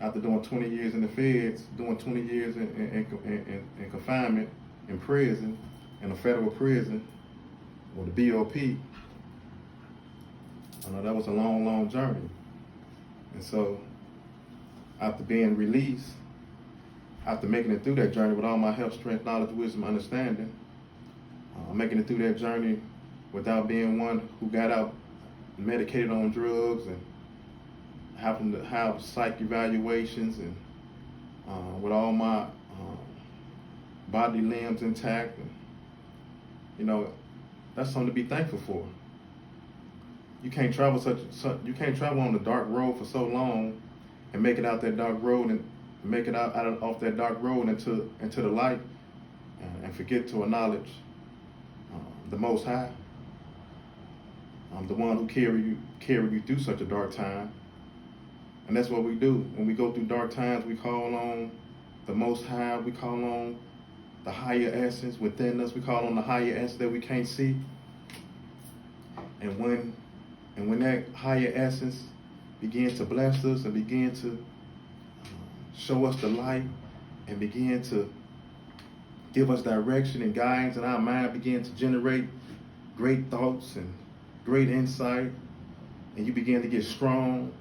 after doing 20 years in the feds, doing 20 years in confinement, in prison, in a federal prison, or the BOP. I know that was a long, long journey. And so, after being released, after making it through that journey with all my health, strength, knowledge, wisdom, understanding, making it through that journey without being one who got out medicated on drugs and having to have psych evaluations and with all my body limbs intact. And, you know, that's something to be thankful for. You can't travel you can't travel on the dark road for so long and make it out that dark road and make it off that dark road into the light and forget to acknowledge the Most High, the one who carried you through such a dark time. And that's what we do. When we go through dark times, we call on the Most High, we call on the higher essence within us, we call on the higher essence that we can't see. And when that higher essence begins to bless us and begin to show us the light and begin to give us direction and guidance, and our mind begin to generate great thoughts and great insight, and you begin to get strong.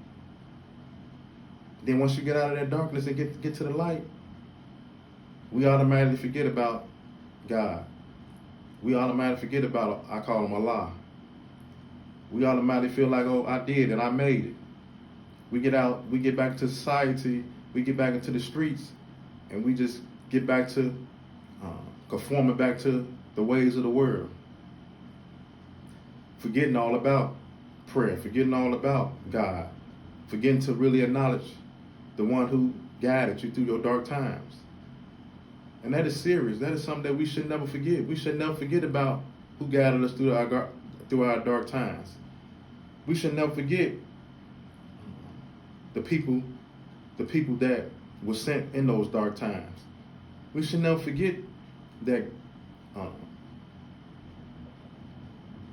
Then once you get out of that darkness and get to the light, we automatically forget about God. We automatically forget about, I call him Allah. We automatically feel like, oh, I did it, I made it. We get out, we get back to society, we get back into the streets, and we just get back to conforming back to the ways of the world. Forgetting all about prayer, forgetting all about God, forgetting to really acknowledge the one who guided you through your dark times. And that is serious. That is something that we should never forget. We should never forget about who guided us through our dark times. We should never forget the people that were sent in those dark times. We should never forget that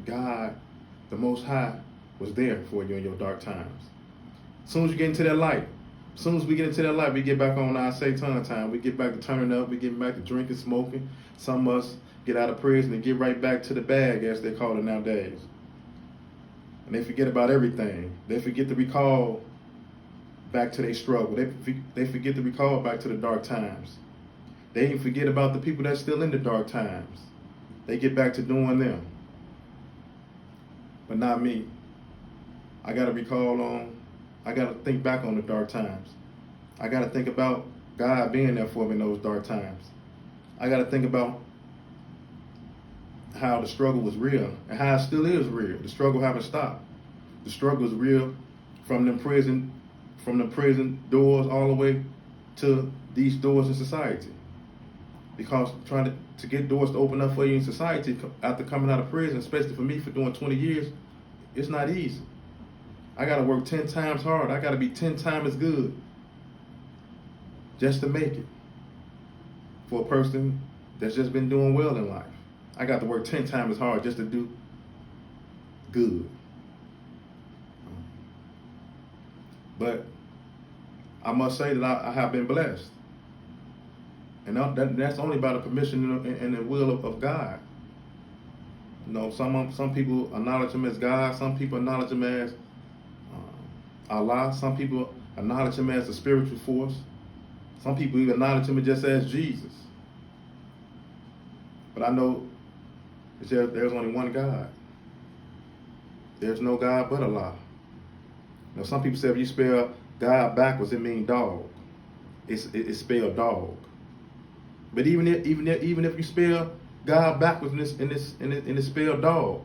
God, the Most High, was there for you in your dark times. As soon as you get into that light, as soon as we get into that light, we get back on our Satan time. We get back to turning up. We get back to drinking, smoking. Some of us get out of prison and get right back to the bag, as they call it nowadays. And they forget about everything. They forget to recall back to their struggle. They forget to recall back to the dark times. They even forget about the people that's still in the dark times. They get back to doing them. But not me. I got to think back on the dark times. I got to think about God being there for me in those dark times. I got to think about how the struggle was real and how it still is real. The struggle haven't stopped. The struggle is real from the prison doors all the way to these doors in society. Because trying to get doors to open up for you in society after coming out of prison, especially for me for doing 20 years, it's not easy. I got to work 10 times harder. I got to be 10 times as good just to make it for a person that's just been doing well in life. I got to work 10 times as hard just to do good. But I must say that I have been blessed. And that's only by the permission and the will of God. You know, some people acknowledge him as God. Some people acknowledge him as Allah. Some people acknowledge him as a spiritual force. Some people even acknowledge him just as Jesus. But I know there's only one God. There's no God but Allah. Now, some people say if you spell God backwards, it means dog. It's spelled dog. But even if you spell God backwards in this spell dog,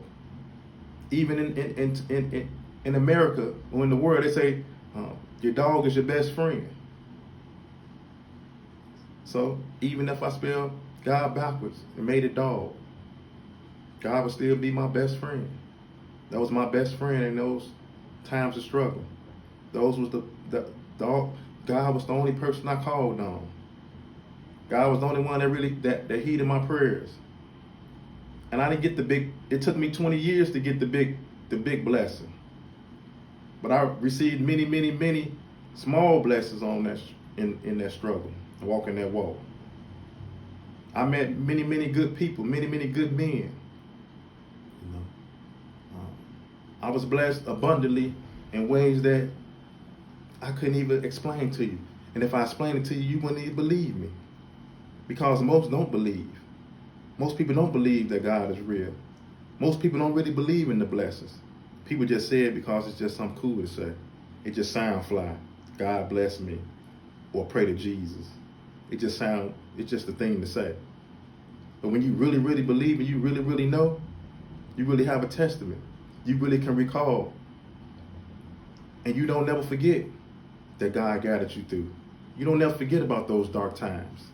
even in America or in the world, they say your dog is your best friend. So even if I spell God backwards and made it dog, God would still be my best friend. That was my best friend in those times of struggle. Those was God was the only person I called on. God was the only one that heeded my prayers. And I didn't get it took me 20 years to get the big blessing. But I received many small blessings on that in that struggle, walking that walk. I met many, many good people, many, many good men. You know, I was blessed abundantly in ways that I couldn't even explain to you. And if I explained it to you, you wouldn't even believe me. Because most don't believe. Most people don't believe that God is real. Most people don't really believe in the blessings. People just say it because it's just something cool to say. It just sound fly. God bless me. Or pray to Jesus. It's just a thing to say. But when you really, really believe and you really, really know, you really have a testament. You really can recall. And you don't never forget that God guided you through. You don't never forget about those dark times.